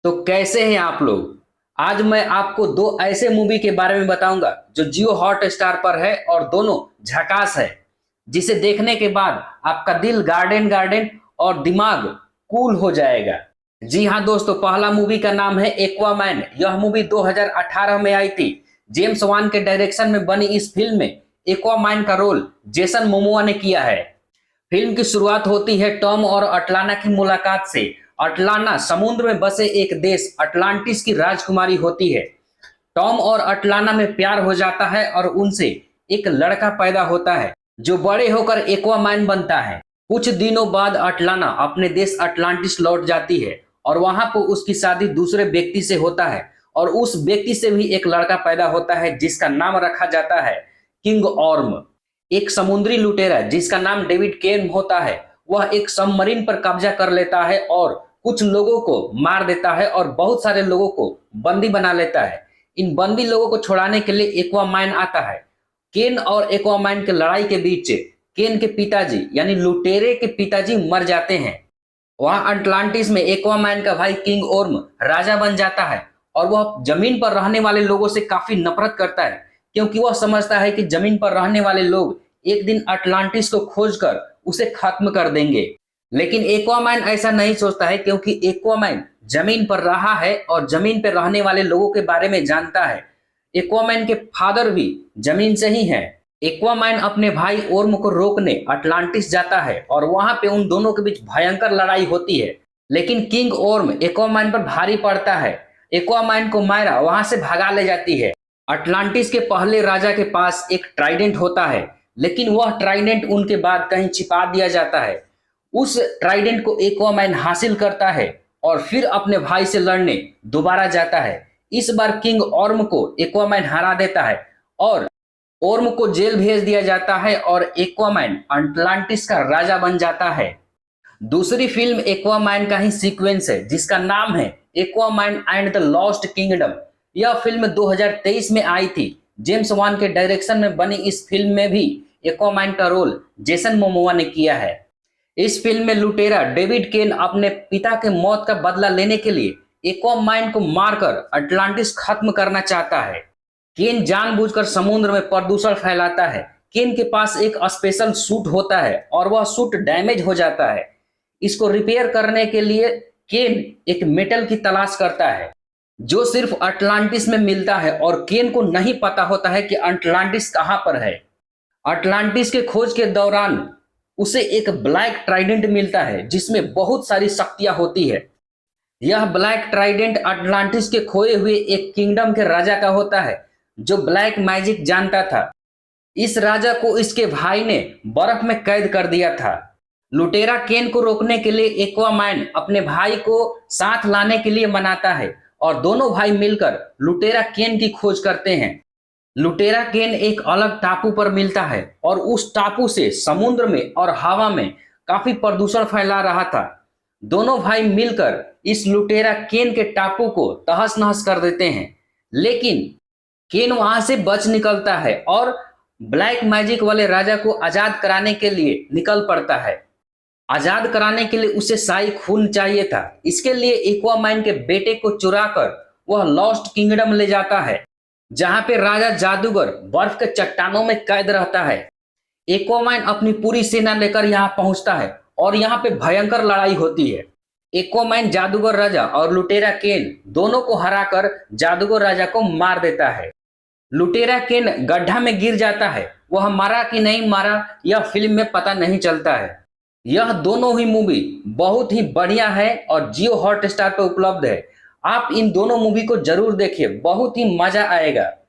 तो कैसे हैं आप लोग। आज मैं आपको दो ऐसे मूवी के बारे में बताऊंगा जो जियो हॉट स्टार पर है और दोनों झकास है, जिसे देखने के बाद आपका दिल गार्डन गार्डन और दिमाग कूल हो जाएगा। जी हाँ दोस्तों, पहला मूवी का नाम है एक्वामैन। यह मूवी 2018 में आई थी। जेम्स वान के डायरेक्शन में बनी इस फिल्म में एक्वामैन का रोल जेसन मोमोआ ने किया है। फिल्म की शुरुआत होती है टॉम और अटलाना की मुलाकात से। अटलाना समुद्र में बसे एक देश अटलांटिस की राजकुमारी होती है। टॉम और अटलाना में प्यार हो जाता है और उनसे एक लड़का पैदा होता है जो बड़े होकर एक्वामैन बनता है। कुछ दिनों बाद अटलाना अपने देश अटलांटिस लौट जाती है और वहां पर उसकी शादी दूसरे व्यक्ति से होता है और उस व्यक्ति से भी एक लड़का पैदा होता है जिसका नाम रखा जाता है किंग ऑर्म। एक समुद्री लुटेरा जिसका नाम डेविड केन होता है, वह एक सबमरीन पर कब्जा कर लेता है और कुछ लोगों को मार देता है और बहुत सारे लोगों को बंदी बना लेता है। इन बंदी लोगों को छुड़ाने के लिए एक्वामैन आता है। केन और एक्वामैन की लड़ाई के बीच केन के पिताजी यानी लुटेरे के पिताजी मर जाते हैं। वहां अटलांटिस में एक्वामैन का भाई किंग ओर्म राजा बन जाता है और वह जमीन पर रहने वाले लोगों से काफी नफरत करता है, क्योंकि वह समझता है कि जमीन पर रहने वाले लोग एक दिन अटलांटिस को खोजकर उसे खत्म कर देंगे। लेकिन एक्वामैन ऐसा नहीं सोचता है, क्योंकि एक्वामैन जमीन पर रहा है और जमीन पर रहने वाले लोगों के बारे में जानता है। एक्वामैन के फादर भी जमीन से ही हैं। एक्वामैन अपने भाई ओर्म को रोकने अटलांटिस जाता है और वहां पे उन दोनों के बीच भयंकर लड़ाई होती है। लेकिन किंग ओर्म एक्वामैन पर भारी पड़ता है। एक्वामैन को मायरा वहां से भगा ले जाती है। अटलांटिस के पहले राजा के पास एक ट्राइडेंट होता है, लेकिन वह ट्राइडेंट उनके बाद कहीं छिपा दिया जाता है। उस ट्राइडेंट को एक्वामैन हासिल करता है और फिर अपने भाई से लड़ने दोबारा जाता है। इस बार किंग ऑर्म को एक्वामैन हरा देता है और ओर्म को जेल भेज दिया जाता है और एक्वामैन अटलांटिस का राजा बन जाता है। दूसरी फिल्म एक्वामैन का ही सीक्वेंस है जिसका नाम है Aquaman and the lost kingdom. यह फिल्म 2023 में आई थी। जेम्स वान के डायरेक्शन में बनी इस फिल्म में भी एक्वामैन का रोल जेसन मोमोआ ने किया है। इस फिल्म में लुटेरा डेविड केन अपने पिता के मौत का बदला लेने के लिए एक्वामैन को मारकर अटलांटिस खत्म करना चाहता है। केन जानबूझकर समुद्र में प्रदूषण फैलाता है। केन के पास एक स्पेशल सूट होता है और वह सूट डैमेज हो जाता है। इसको रिपेयर करने के लिए केन एक मेटल की तलाश करता है जो सिर्फ अटलांटिस में मिलता है और केन को नहीं पता होता है कि अटलांटिस कहां पर है। अटलांटिस के खोज के दौरान उसे एक ब्लैक ट्राइडेंट मिलता है जिसमें बहुत सारी शक्तियां होती है। यह ब्लैक ट्राइडेंट अटलांटिस के खोए हुए एक किंगडम के राजा का होता है जो ब्लैक मैजिक जानता था। इस राजा को इसके भाई ने बर्फ में कैद कर दिया था। लुटेरा केन को रोकने के लिए एक्वामैन अपने भाई को साथ लाने के लिए मनाता है और दोनों भाई मिलकर लुटेरा केन की खोज करते हैं। लुटेरा केन एक अलग टापू पर मिलता है और उस टापू से समुद्र में और हवा में काफी प्रदूषण फैला रहा था। दोनों भाई मिलकर इस लुटेरा केन के टापू को तहस नहस कर देते हैं, लेकिन केन वहां से बच निकलता है और ब्लैक मैजिक वाले राजा को आजाद कराने के लिए निकल पड़ता है। आजाद कराने के लिए उसे शाही खून चाहिए था। इसके लिए एक्वामैन के बेटे को चुराकर वह लॉस्ट किंगडम ले जाता है, जहां पे राजा जादूगर बर्फ के चट्टानों में कैद रहता है। एक्वामैन अपनी पूरी सेना लेकर यहां पहुंचता है और यहां पे भयंकर लड़ाई होती है। एक्वामैन जादूगर राजा और लुटेरा केन दोनों को हराकर जादूगर राजा को मार देता है। लुटेरा केन गड्ढा में गिर जाता है। वह मारा कि नहीं मारा यह फिल्म में पता नहीं चलता है। यह दोनों ही मूवी बहुत ही बढ़िया है और जियो हॉट स्टार पर उपलब्ध है। आप इन दोनों मूवी को जरूर देखिए, बहुत ही मजा आएगा।